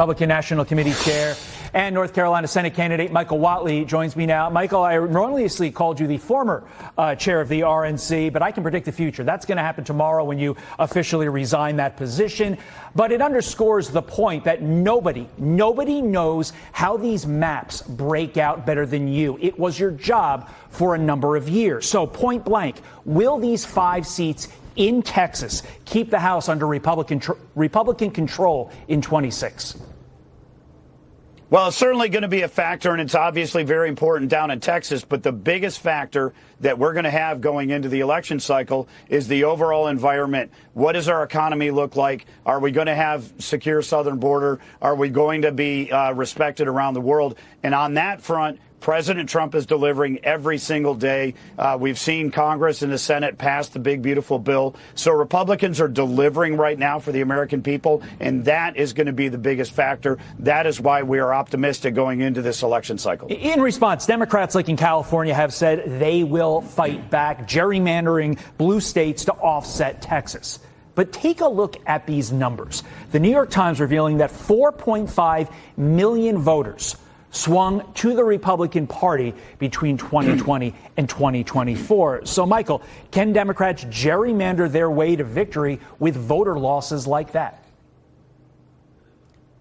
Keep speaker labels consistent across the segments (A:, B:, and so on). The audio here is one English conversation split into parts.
A: Republican National Committee Chair and North Carolina Senate candidate Michael Whatley joins me now. Michael, I erroneously called you the former chair of the RNC, but I can predict the future. That's going to happen tomorrow when you officially resign that position. But it underscores the point that nobody knows how these maps break out better than you. It was your job for a number of years. So point blank, will these 5 seats in Texas keep the House under Republican control in 26?
B: Well, it's certainly going to be a factor, and it's obviously very important down in Texas. But the biggest factor that we're going to have going into the election cycle is the overall environment. What does our economy look like? Are we going to have secure southern border? Are we going to be respected around the world? And on that front, President Trump is delivering every single day. We've seen Congress and the Senate pass the big, beautiful bill. So Republicans are delivering right now for the American people, and that is going to be the biggest factor. That is why we are optimistic going into this election cycle.
A: In response, Democrats like in California have said they will fight back, gerrymandering blue states to offset Texas. But take a look at these numbers. The New York Times revealing that 4.5 million voters swung to the Republican Party between 2020 and 2024. So, Michael, can Democrats gerrymander their way to victory with voter losses like that?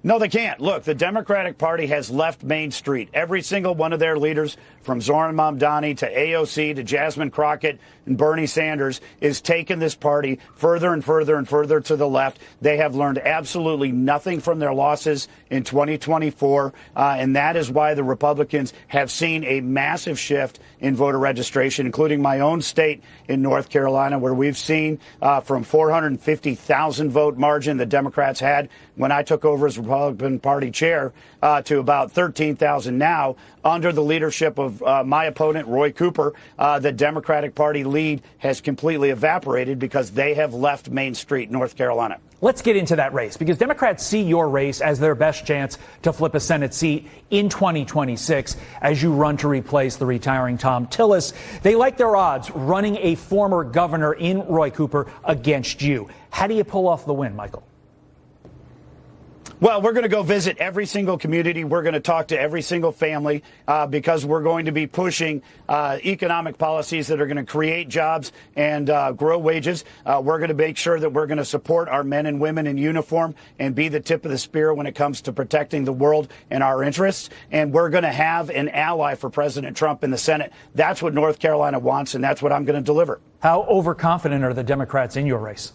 B: No, they can't. Look, the Democratic Party has left Main Street. Every single one of their leaders, from Zohran Mamdani to AOC to Jasmine Crockett and Bernie Sanders, is taking this party further and further and further to the left. They have learned absolutely nothing from their losses in 2024, and that is why the Republicans have seen a massive shift in voter registration, including my own state in North Carolina, where we've seen from 450,000 vote margin the Democrats had when I took over as Republican Party chair to about 13,000 now under the leadership of my opponent, Roy Cooper. The Democratic Party lead has completely evaporated because they have left Main Street, North Carolina.
A: Let's get into that race, because Democrats see your race as their best chance to flip a Senate seat in 2026 as you run to replace the retiring Tom Tillis. They like their odds running a former governor in Roy Cooper against you. How do you pull off the win, Michael?
B: Well, we're going to go visit every single community. We're going to talk to every single family because we're going to be pushing economic policies that are going to create jobs and grow wages. We're going to make sure that we're going to support our men and women in uniform and be the tip of the spear when it comes to protecting the world and our interests. And we're going to have an ally for President Trump in the Senate. That's what North Carolina wants, and that's what I'm going to deliver.
A: How overconfident are the Democrats in your race?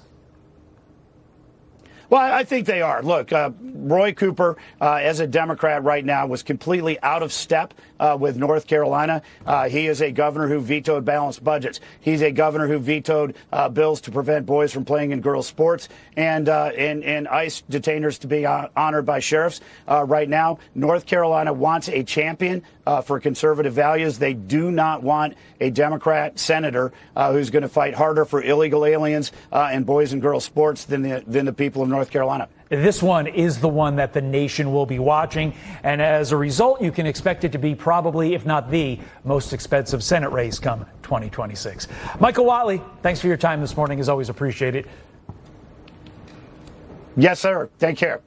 B: Well, I think they are. Look, Roy Cooper, as a Democrat right now, was completely out of step with North Carolina. He is a governor who vetoed balanced budgets. He's a governor who vetoed bills to prevent boys from playing in girls' sports and ICE detainers to be honored by sheriffs. Right now, North Carolina wants a champion for conservative values. They do not want a Democrat senator who's going to fight harder for illegal aliens and boys and girls sports than the people of North Carolina.
A: This one is the one that the nation will be watching. And as a result, you can expect it to be probably, if not the most expensive Senate race come 2026. Michael Whatley, thanks for your time this morning. As always, appreciate it.
B: Yes, sir. Take care.